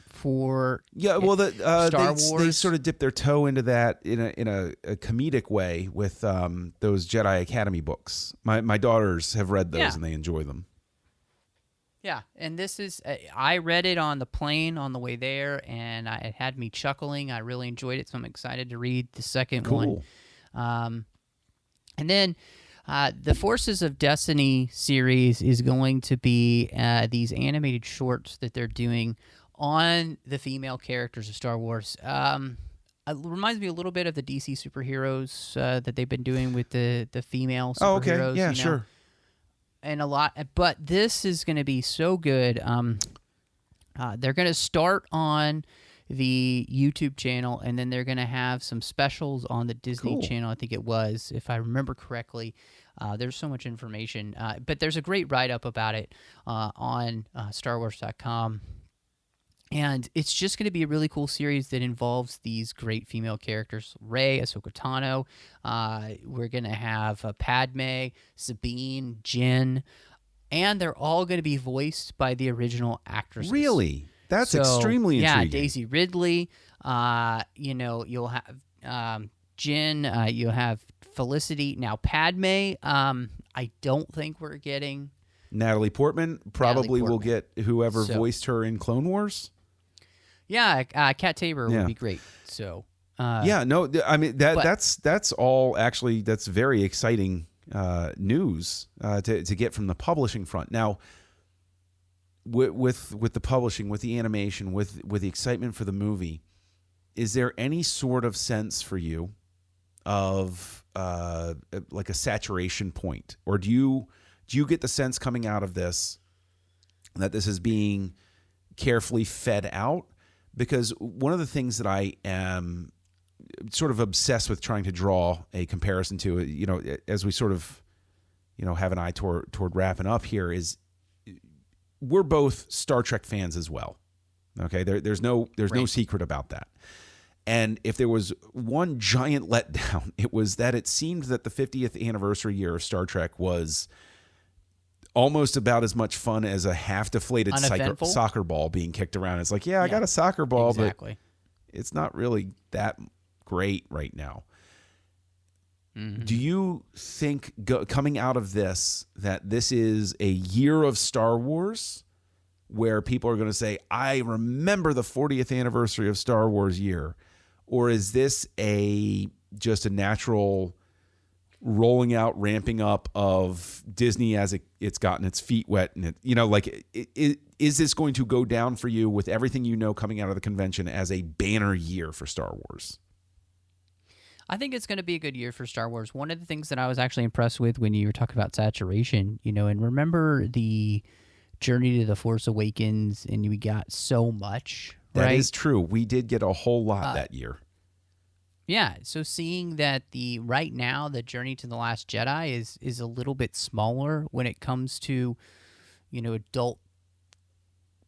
For well, Star Wars, they sort of dip their toe into that in a comedic way with those Jedi Academy books. My daughters have read those and they enjoy them. Yeah, and this is I read it on the plane on the way there, and it had me chuckling. I really enjoyed it, so I'm excited to read the second one. And then the Forces of Destiny series is going to be these animated shorts that they're doing on the female characters of Star Wars. It reminds me a little bit of the DC superheroes that they've been doing with the female superheroes. Oh, okay. Yeah, sure. And a lot, but this is going to be so good. They're going to start on the YouTube channel, and then they're going to have some specials on the Disney channel, I think it was, if I remember correctly. There's so much information, but there's a great write-up about it on StarWars.com. And it's just going to be a really cool series that involves these great female characters. Rey, Ahsoka Tano. We're going to have Padme, Sabine, Jyn. And they're all going to be voiced by the original actresses. Really? That's extremely intriguing. Yeah, Daisy Ridley. You'll have Jyn. You'll have Felicity. Now, Padme, I don't think we're getting... Natalie Portman. Probably will get whoever voiced her in Clone Wars. Yeah, Kat Tabor would be great. So, that's all actually. That's very exciting news to get from the publishing front. Now, with the publishing, with the animation, with the excitement for the movie, is there any sort of sense for you of like a saturation point, or do you get the sense coming out of this that this is being carefully fed out? Because one of the things that I am sort of obsessed with trying to draw a comparison to, as we sort of, have an eye toward wrapping up here, is we're both Star Trek fans as well. Okay, there's no secret about that. And if there was one giant letdown, it was that it seemed that the 50th anniversary year of Star Trek was almost about as much fun as a half-deflated soccer ball being kicked around. It's like, I got a soccer ball, but it's not really that great right now. Mm-hmm. Do you think coming out of this that this is a year of Star Wars where people are going to say, I remember the 40th anniversary of Star Wars year? Or is this just a natural rolling out, ramping up of Disney as it's gotten its feet wet? And is this going to go down for you with everything coming out of the convention as a banner year for Star Wars? I think it's going to be a good year for Star Wars. One of the things that I was actually impressed with when you were talking about saturation, and remember the Journey to the Force Awakens, and we got so much. That is true. We did get a whole lot that year. Yeah, so seeing that right now the Journey to the Last Jedi is a little bit smaller when it comes to, adult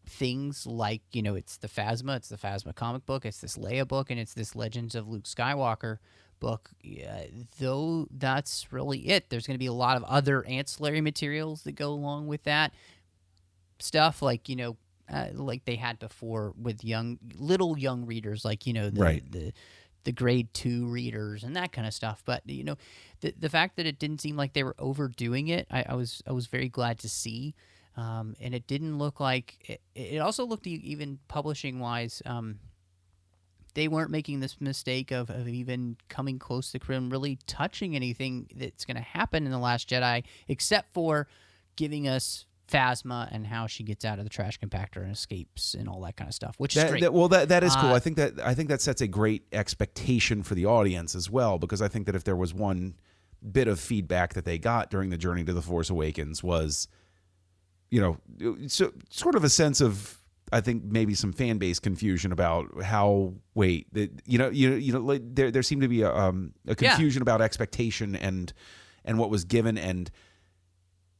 things like, it's the Phasma comic book, it's this Leia book, and it's this Legends of Luke Skywalker book. Though that's really it. There's going to be a lot of other ancillary materials that go along with that stuff, like, like they had before with little young readers, like, the grade 2 readers and that kind of stuff. But the fact that it didn't seem like they were overdoing it, I was very glad to see. And it didn't look like it also looked, even publishing wise, they weren't making this mistake of even coming close to really touching anything that's going to happen in The Last Jedi, except for giving us Phasma and how she gets out of the trash compactor and escapes and all that kind of stuff, which is great. That is cool. I think that sets a great expectation for the audience as well, because I think that if there was one bit of feedback that they got during the Journey to the Force Awakens was, so sort of a sense of, I think, maybe some fan base confusion about how there seemed to be a confusion about expectation and what was given. And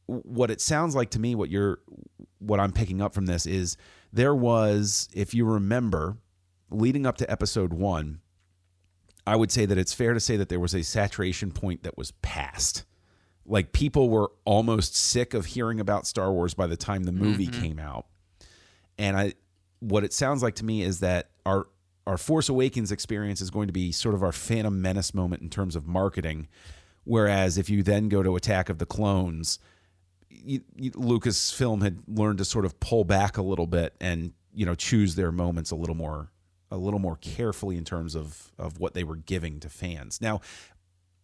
what it sounds like to me, what I'm picking up from this is there was, if you remember, leading up to episode 1, I would say that it's fair to say that there was a saturation point that was passed. Like, people were almost sick of hearing about Star Wars by the time the movie came out. And what it sounds like to me is that our Force Awakens experience is going to be sort of our Phantom Menace moment in terms of marketing. Whereas if you then go to Attack of the Clones, Lucasfilm had learned to sort of pull back a little bit and, choose their moments a little more carefully in terms of what they were giving to fans. Now,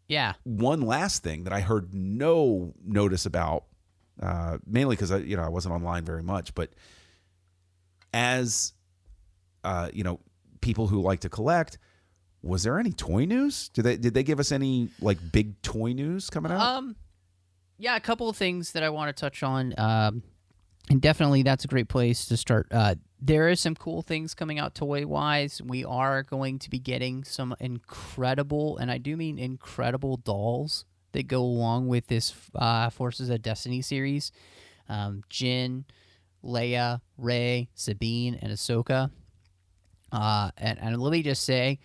yeah, one last thing that I heard no notice about, mainly because I wasn't online very much, but as people who like to collect, was there any toy news? Did they give us any like big toy news coming out? Yeah, a couple of things that I want to touch on, and definitely that's a great place to start. There is some cool things coming out toy-wise. We are going to be getting some incredible, and I do mean incredible, dolls that go along with this Forces of Destiny series. Jyn, Leia, Rey, Sabine, and Ahsoka. And let me just say,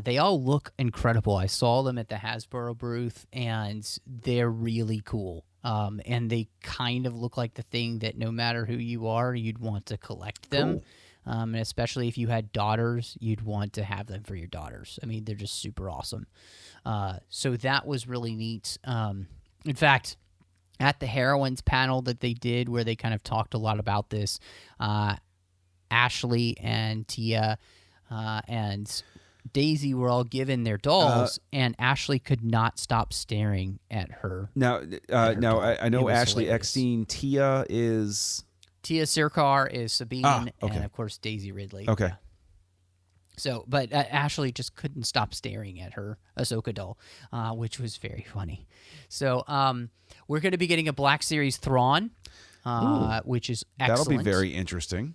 they all look incredible. I saw them at the Hasbro booth, and they're really cool. And they kind of look like the thing that no matter who you are, you'd want to collect them. Cool. And especially if you had daughters, you'd want to have them for your daughters. I mean, they're just super awesome. So that was really neat. In fact, at the Heroines panel that they did where they kind of talked a lot about this, Ashley and Tia and Daisy were all given their dolls, and Ashley could not stop staring at her. Now, I know Ashley hilarious. Eckstein. Tia is Sircar is Sabine, okay. and of course Daisy Ridley. Okay. Yeah. So, but Ashley just couldn't stop staring at her Ahsoka doll, which was very funny. So, we're going to be getting a Black Series Thrawn, which is excellent. That'll be very interesting.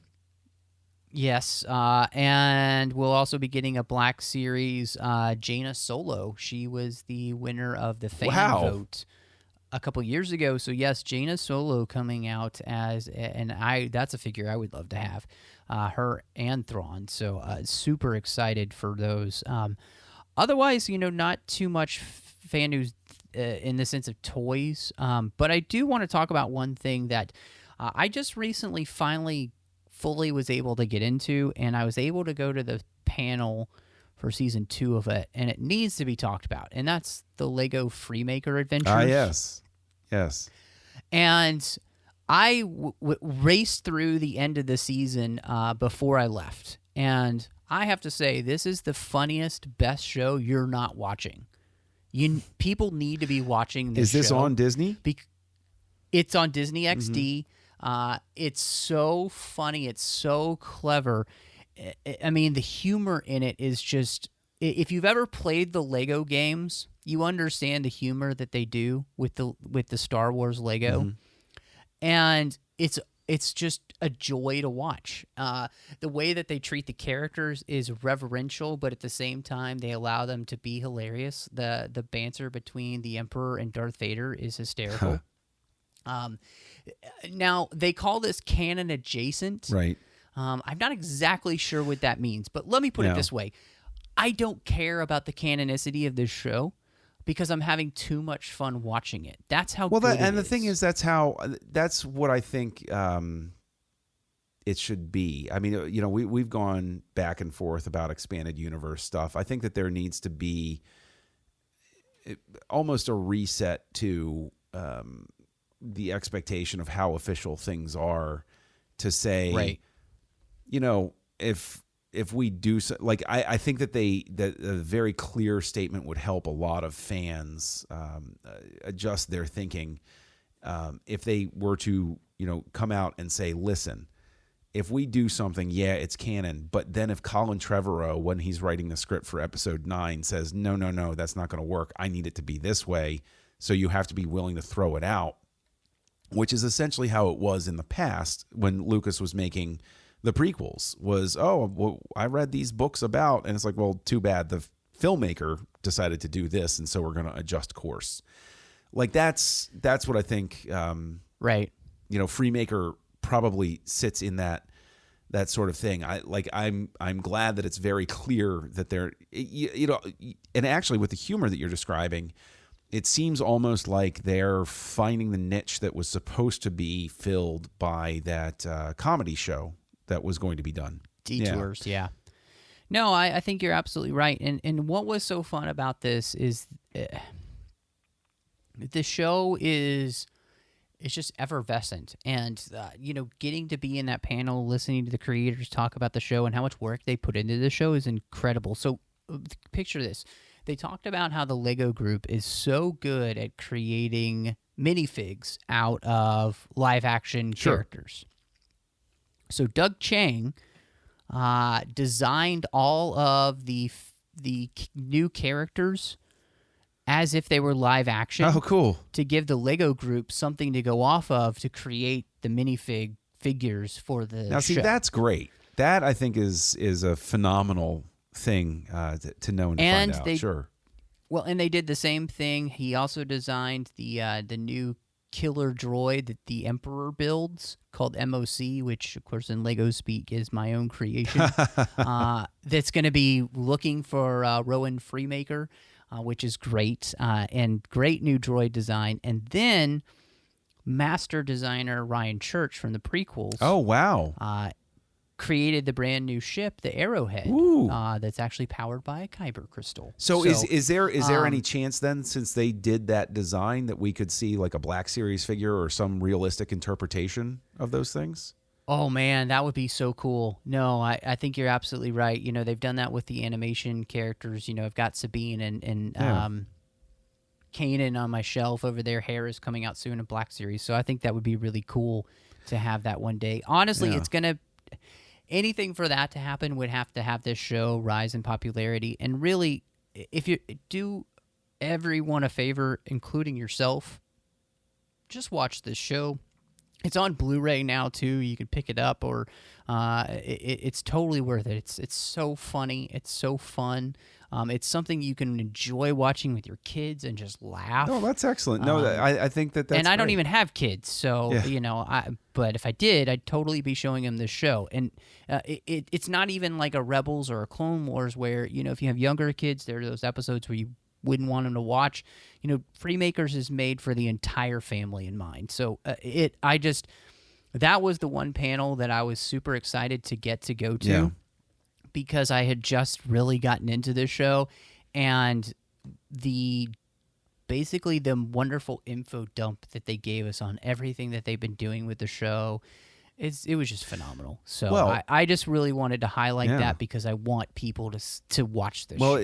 Yes, and we'll also be getting a Black Series Jaina Solo. She was the winner of the fan vote a couple years ago. So yes, Jaina Solo coming out that's a figure I would love to have, her and Thrawn. So super excited for those. Otherwise, not too much fan news in the sense of toys. But I do want to talk about one thing that I just recently finally fully was able to get into, and I was able to go to the panel for season 2 of it, and it needs to be talked about, and that's the Lego Freemaker Adventures. Yes. And I raced through the end of the season before I left, and I have to say, this is the funniest, best show you're not watching. People need to be watching this show. Is this on Disney? It's on Disney XD. It's so funny. It's so clever. I mean, the humor in it is just, if you've ever played the Lego games, you understand the humor that they do with the Star Wars Lego. And it's just a joy to watch. The way that they treat the characters is reverential, but at the same time, they allow them to be hilarious. The banter between the Emperor and Darth Vader is hysterical. Now, they call this canon adjacent. Right. I'm not exactly sure what that means, but let me put it this way. I don't care about the canonicity of this show because I'm having too much fun watching it. That's how good it is. And the thing is, that's what I think it should be. I mean, we've gone back and forth about expanded universe stuff. I think that there needs to be almost a reset to the expectation of how official things are, to say, right. If we do so, like, I think that that a very clear statement would help a lot of fans adjust their thinking. If they were to, come out and say, listen, if we do something, it's canon. But then if Colin Trevorrow, when he's writing the script for episode 9, says, no, that's not going to work. I need it to be this way. So you have to be willing to throw it out, which is essentially how it was in the past when Lucas was making the prequels. Was, I read these books about, and it's like, well, too bad the filmmaker decided to do this, and so we're going to adjust course. Like that's what I think. Right. Freemaker probably sits in that sort of thing. I'm glad that it's very clear that they're, and actually with the humor that you're describing, it seems almost like they're finding the niche that was supposed to be filled by that comedy show that was going to be done. Detours, yeah. No, I think you're absolutely right. And what was so fun about this is the show is just effervescent. And, getting to be in that panel, listening to the creators talk about the show and how much work they put into the show is incredible. So picture this. They talked about how the Lego group is so good at creating minifigs out of live-action characters. So Doug Chang designed all of the new characters as if they were live action. Oh, cool. To give the Lego group something to go off of to create the minifig figures for the Now, see, show. that's great. That, I think, is a phenomenal thing to know and to find out. Sure. Well, and they did the same thing. He also designed the new killer droid that the Emperor builds called MOC, which, of course, in Lego speak is my own creation. That's going to be looking for Rowan Freemaker, which is great, and great new droid design. And then master designer Ryan Church from the prequels. Oh, wow. Created the brand new ship, the Arrowhead, that's actually powered by a Kyber crystal. So is there any chance then, since they did that design, that we could see like a Black Series figure or some realistic interpretation of those things? Oh man, that would be so cool. No, I think you're absolutely right. They've done that with the animation characters. I've got Sabine and Kanan on my shelf over there. Hera's coming out soon in Black Series, so I think that would be really cool to have that one day. Honestly, it's gonna. Anything for that to happen would have to have this show rise in popularity. And really, if you do everyone a favor, including yourself, just watch this show. It's on Blu-ray now, too. You can pick it up, or it's totally worth it. It's so funny. It's so fun. It's something you can enjoy watching with your kids and just laugh. Oh, that's excellent. No, I think that's and I don't great. even have kids, so but if I did, I'd totally be showing them this show. And it's not even like a Rebels or a Clone Wars where if you have younger kids, there are those episodes where you wouldn't want them to watch. Freemakers is made for the entire family in mind. So that was the one panel that I was super excited to get to go to. Yeah. Because I had just really gotten into this show, and basically the wonderful info dump that they gave us on everything that they've been doing with the show, it was just phenomenal. So I just really wanted to highlight that because I want people to watch this show. Well,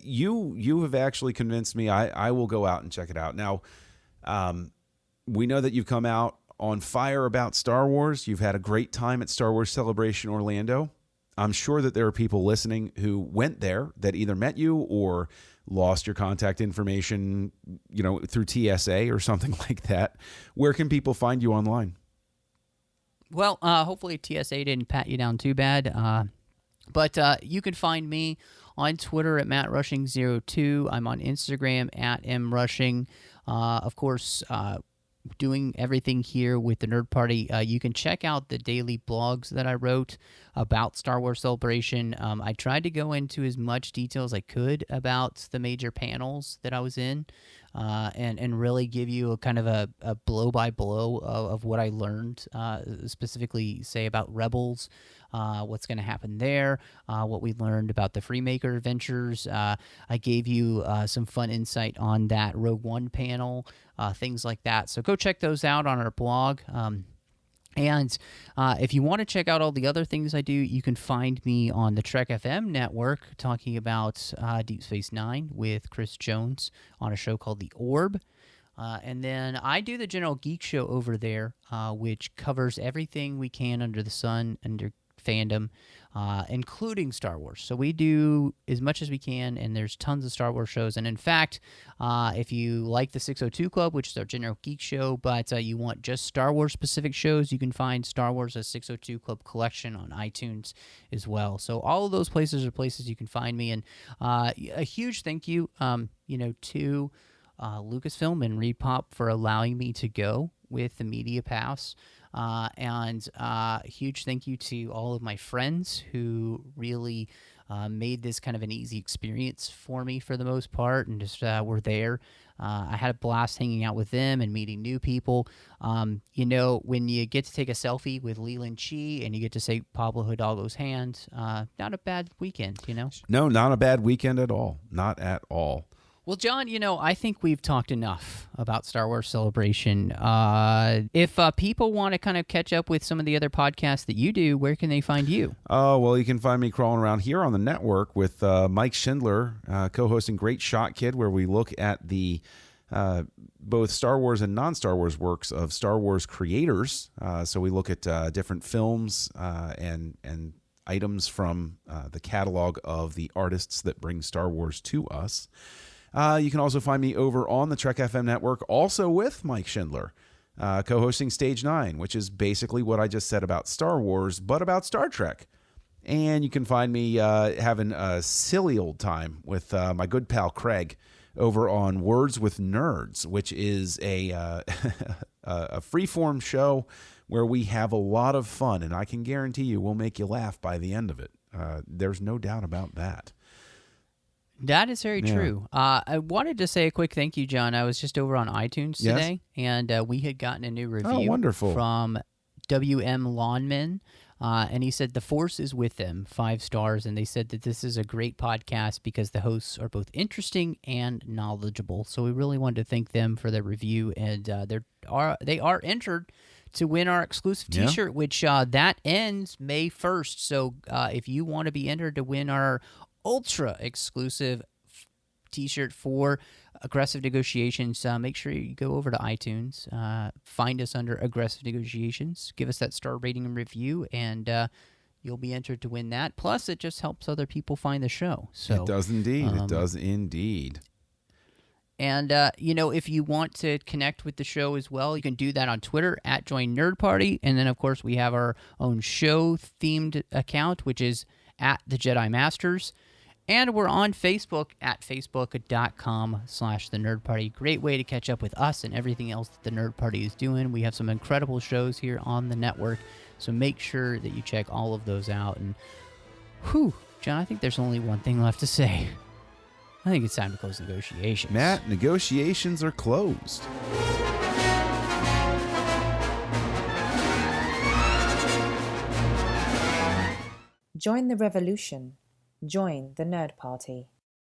you have actually convinced me. I will go out and check it out. Now, we know that you've come out on fire about Star Wars. You've had a great time at Star Wars Celebration Orlando. I'm sure that there are people listening who went there that either met you or lost your contact information, through TSA or something like that. Where can people find you online? Well, hopefully TSA didn't pat you down too bad. But you can find me on Twitter at MattRushing02. I'm on Instagram at MRushing. Of course, doing everything here with the Nerd Party. You can check out the daily blogs that I wrote about Star Wars Celebration. I tried to go into as much detail as I could about the major panels that I was in, and really give you a kind of a blow-by-blow of what I learned, specifically, say, about Rebels, what's going to happen there, what we learned about the Freemaker adventures. I gave you some fun insight on that Rogue One panel, things like that. So go check those out on our blog. And if you want to check out all the other things I do, you can find me on the Trek FM network talking about Deep Space Nine with Chris Jones on a show called The Orb. And then I do the General Geek Show over there, which covers everything we can under the sun, under fandom, including Star Wars. So we do as much as we can, and there's tons of Star Wars shows. And in fact, if you like the 602 Club, which is our General Geek Show, but you want just Star Wars specific shows, you can find Star Wars as 602 Club collection on iTunes as well. So all of those places are places you can find me. And a huge thank you, to Lucasfilm and Repop for allowing me to go with the Media Pass. And huge thank you to all of my friends who really made this kind of an easy experience for me for the most part, and just were there. I had a blast hanging out with them and meeting new people. You know, when you get to take a selfie with Leland Chi and you get to shake Pablo Hidalgo's hand, not a bad weekend, you know? No, not a bad weekend at all. Not at all. Well, John, you know, I think we've talked enough about Star Wars Celebration. If people want to kind of catch up with some of the other podcasts that you do, where can they find you? Oh, well, you can find me crawling around here on the network with Mike Schindler, co-hosting Great Shot Kid, where we look at the both Star Wars and non-Star Wars works of Star Wars creators. So we look at different films and items from the catalog of the artists that bring Star Wars to us. You can also find me over on the Trek FM network, also with Mike Schindler, co-hosting Stage 9, which is basically what I just said about Star Wars, but about Star Trek. And you can find me having a silly old time with my good pal Craig over on Words with Nerds, which is a a freeform show where we have a lot of fun, and I can guarantee you we'll make you laugh by the end of it. There's no doubt about that. That is very true. I wanted to say a quick thank you, John. I was just over on iTunes today, and we had gotten a new review from WM Lawnman, and he said, "The Force is with them," 5 stars, and they said that this is a great podcast because the hosts are both interesting and knowledgeable. So we really wanted to thank them for their review, and they are entered to win our exclusive T-shirt, which that ends May 1st. So if you want to be entered to win our ultra exclusive T-shirt for Aggressive Negotiations, make sure you go over to iTunes, find us under Aggressive Negotiations, give us that star rating and review, and you'll be entered to win that. Plus, it just helps other people find the show. So it does indeed. It does indeed. And, you know, if you want to connect with the show as well, you can do that on Twitter at Join Nerd Party. And then, of course, we have our own show-themed account, which is at the Jedi Masters. And we're on Facebook at facebook.com/The Nerd Party. Great way to catch up with us and everything else that the Nerd Party is doing. We have some incredible shows here on the network, so make sure that you check all of those out. And, whew, John, I think there's only one thing left to say. I think it's time to close negotiations. Matt, negotiations are closed. Join the revolution. Join the Nerd Party.